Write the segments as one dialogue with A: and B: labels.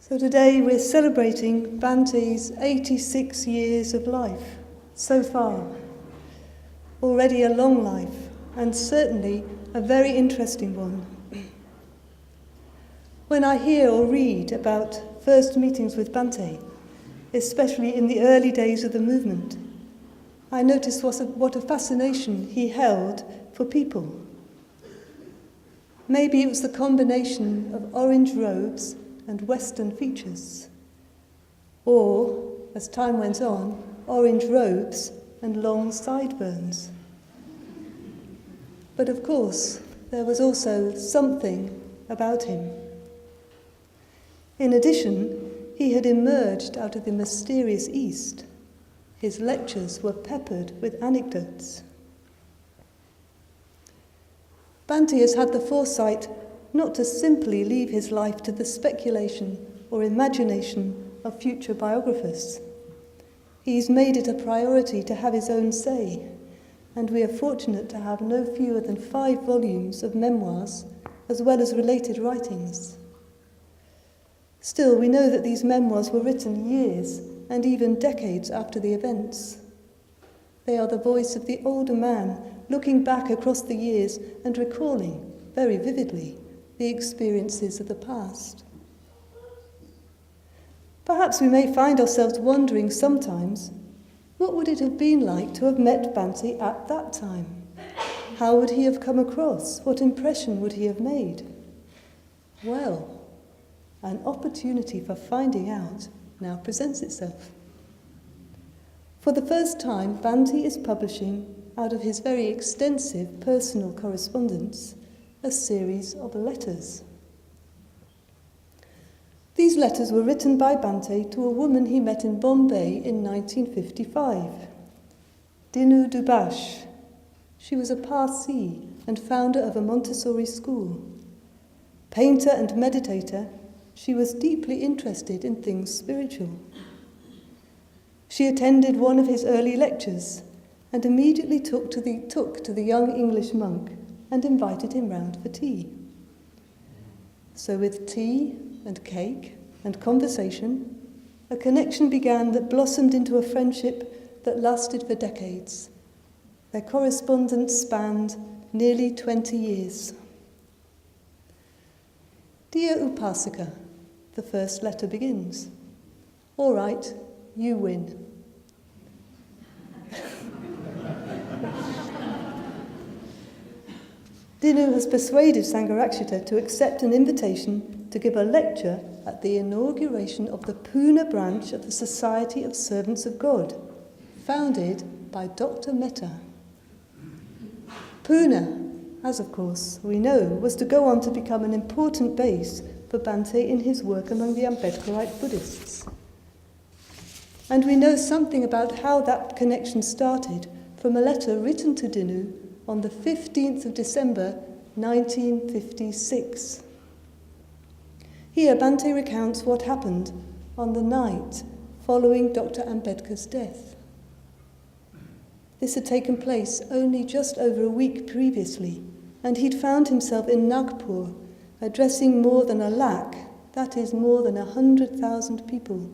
A: So today we're celebrating Bante's 86 years of life so far. Already a long life, and certainly a very interesting one. When I hear or read about first meetings with Bante, especially in the early days of the movement, I notice what a fascination he held for people. Maybe it was the combination of orange robes and Western features, or, as time went on, orange robes and long sideburns. But of course, there was also something about him. In addition, he had emerged out of the mysterious East. His lectures were peppered with anecdotes. Bante has had the foresight not to simply leave his life to the speculation or imagination of future biographers. He's made it a priority to have his own say, and we are fortunate to have no fewer than 5 volumes of memoirs, as well as related writings. Still, we know that these memoirs were written years and even decades after the events. They are the voice of the older man looking back across the years and recalling, very vividly, the experiences of the past. Perhaps we may find ourselves wondering sometimes, what would it have been like to have met Bante at that time? How would he have come across? What impression would he have made? Well, an opportunity for finding out now presents itself. For the first time, Bante is publishing, out of his very extensive personal correspondence, a series of letters. These letters were written by Bante to a woman he met in Bombay in 1955, Dinu Dubash. She was a Parsi and founder of a Montessori school. Painter and meditator, she was deeply interested in things spiritual. She attended one of his early lectures and immediately took to the young English monk and invited him round for tea. So with tea and cake and conversation, a connection began that blossomed into a friendship that lasted for decades. Their correspondence spanned nearly 20 years. Dear Upasaka, the first letter begins. All right, you win. Dinu has persuaded Sangharakshita to accept an invitation to give a lecture at the inauguration of the Pune branch of the Society of Servants of God, founded by Dr. Mehta. Pune, as of course we know, was to go on to become an important base for Bante in his work among the Ambedkarite Buddhists. And we know something about how that connection started from a letter written to Dinu on the 15th of December 1956. Here Bante recounts what happened on the night following Dr. Ambedkar's death. This had taken place only just over a week previously, and he'd found himself in Nagpur, addressing more than 1 lakh, that is more than 100,000 people.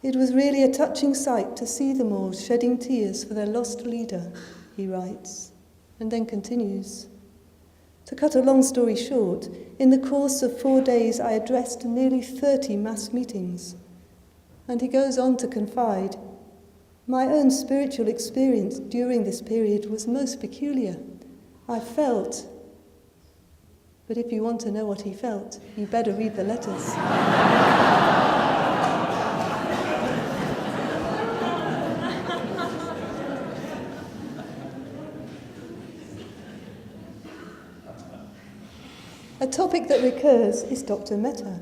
A: It was really a touching sight to see them all shedding tears for their lost leader, he writes, and then continues. To cut a long story short, in the course of 4 days I addressed nearly 30 mass meetings. And he goes on to confide, my own spiritual experience during this period was most peculiar. I felt, but if you want to know what he felt, you better read the letters. A topic that recurs is Dr. Mehta.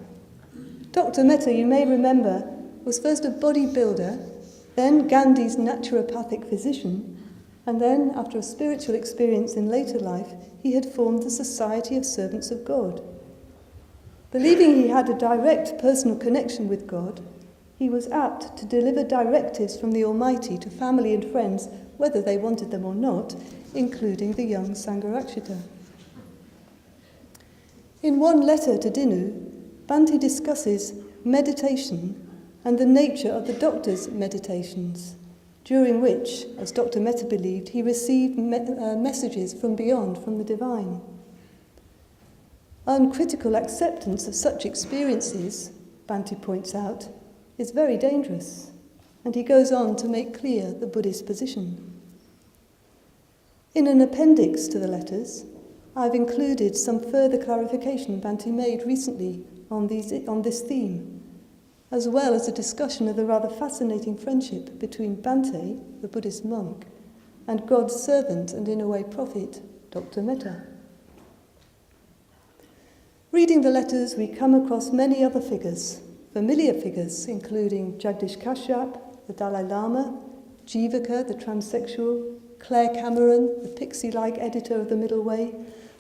A: Dr. Mehta, you may remember, was first a bodybuilder, then Gandhi's naturopathic physician, and then, after a spiritual experience in later life, he had formed the Society of Servants of God. Believing he had a direct personal connection with God, he was apt to deliver directives from the Almighty to family and friends, whether they wanted them or not, including the young Sangharakshita. In one letter to Dinu, Bhante discusses meditation and the nature of the doctor's meditations, during which, as Dr. Mehta believed, he received messages from beyond, from the divine. Uncritical acceptance of such experiences, Bhante points out, is very dangerous, and he goes on to make clear the Buddhist position. In an appendix to the letters, I've included some further clarification Bhante made recently on this theme, as well as a discussion of the rather fascinating friendship between Bhante, the Buddhist monk, and God's servant and in a way prophet, Dr. Mehta. Reading the letters, we come across many other figures, familiar figures, including Jagdish Kashyap, the Dalai Lama, Jivaka, the transsexual, Claire Cameron, the pixie-like editor of The Middle Way,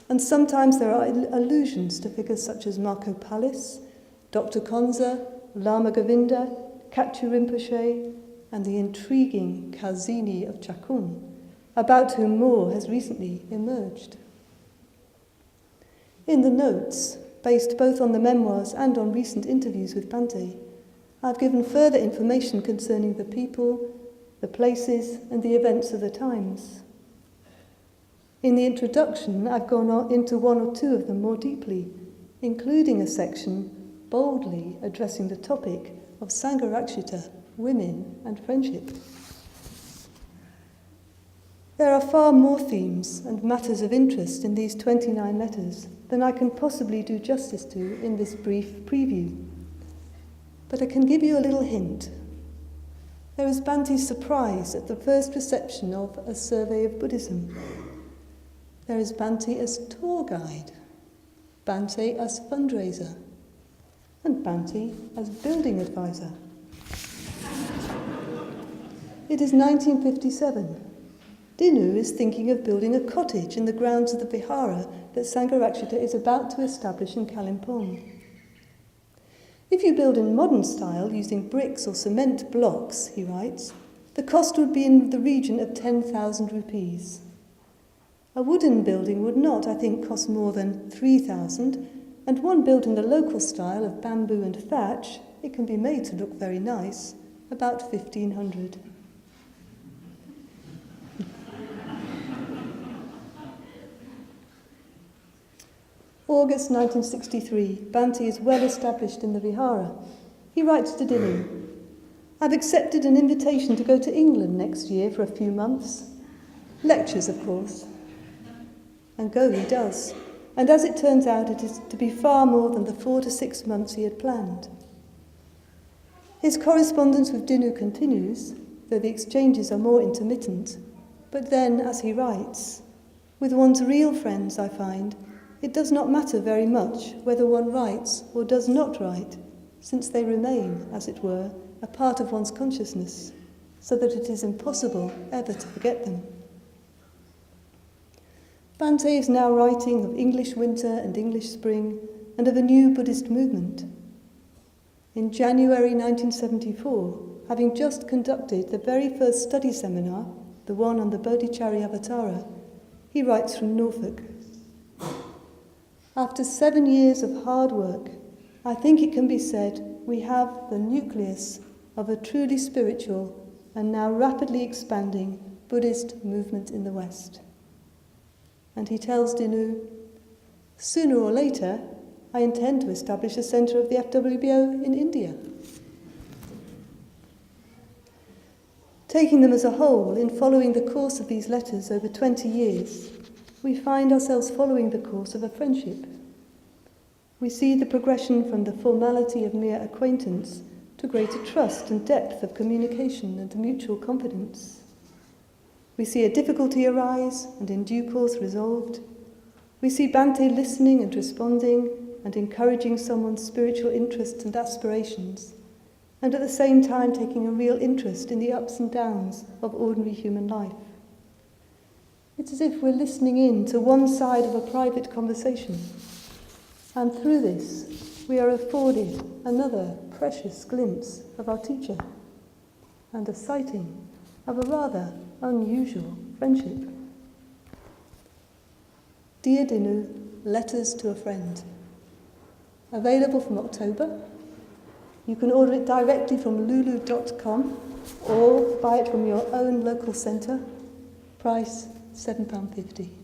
A: and sometimes there are allusions to figures such as Marco Pallis, Dr. Konza, Lama Govinda, Katchu Rinpoche, and the intriguing Kazini of Chakhun, about whom more has recently emerged. In the notes, based both on the memoirs and on recent interviews with Bhante, I've given further information concerning the people, the places, and the events of the times. In the introduction, I've gone into one or two of them more deeply, including a section boldly addressing the topic of Sangharakshita, women and friendship. There are far more themes and matters of interest in these 29 letters than I can possibly do justice to in this brief preview. But I can give you a little hint. There is Bhante's surprise at the first reception of A Survey of Buddhism. There is Bhante as tour guide, Bhante as fundraiser, and Bhante as building advisor. It is 1957. Dinu is thinking of building a cottage in the grounds of the vihara that Sangharakshita is about to establish in Kalimpong. If you build in modern style using bricks or cement blocks, he writes, the cost would be in the region of 10,000 rupees. A wooden building would not, I think, cost more than 3,000, and one built in the local style of bamboo and thatch, it can be made to look very nice, about 1,500. August 1963, Bhante is well established in the vihara. He writes to Dinu, I've accepted an invitation to go to England next year for a few months. Lectures, of course. And go he does. And as it turns out, it is to be far more than the 4 to 6 months he had planned. His correspondence with Dinu continues, though the exchanges are more intermittent. But then, as he writes, with one's real friends, I find, it does not matter very much whether one writes or does not write, since they remain, as it were, a part of one's consciousness, so that it is impossible ever to forget them. Bhante is now writing of English winter and English spring, and of a new Buddhist movement. In January 1974, having just conducted the very first study seminar, the one on the Bodhicharyavatara, he writes from Norfolk. After 7 years of hard work, I think it can be said we have the nucleus of a truly spiritual and now rapidly expanding Buddhist movement in the West. And he tells Dinu, sooner or later, I intend to establish a centre of the FWBO in India. Taking them as a whole, in following the course of these letters over 20 years, we find ourselves following the course of a friendship. We see the progression from the formality of mere acquaintance to greater trust and depth of communication and mutual confidence. We see a difficulty arise and in due course resolved. We see Bhante listening and responding and encouraging someone's spiritual interests and aspirations, and at the same time taking a real interest in the ups and downs of ordinary human life. It's as if we're listening in to one side of a private conversation, and through this we are afforded another precious glimpse of our teacher and a sighting of a rather unusual friendship. Dear Dinu, letters to a friend. Available from October. You can order it directly from lulu.com or buy it from your own local centre. Price £7.50.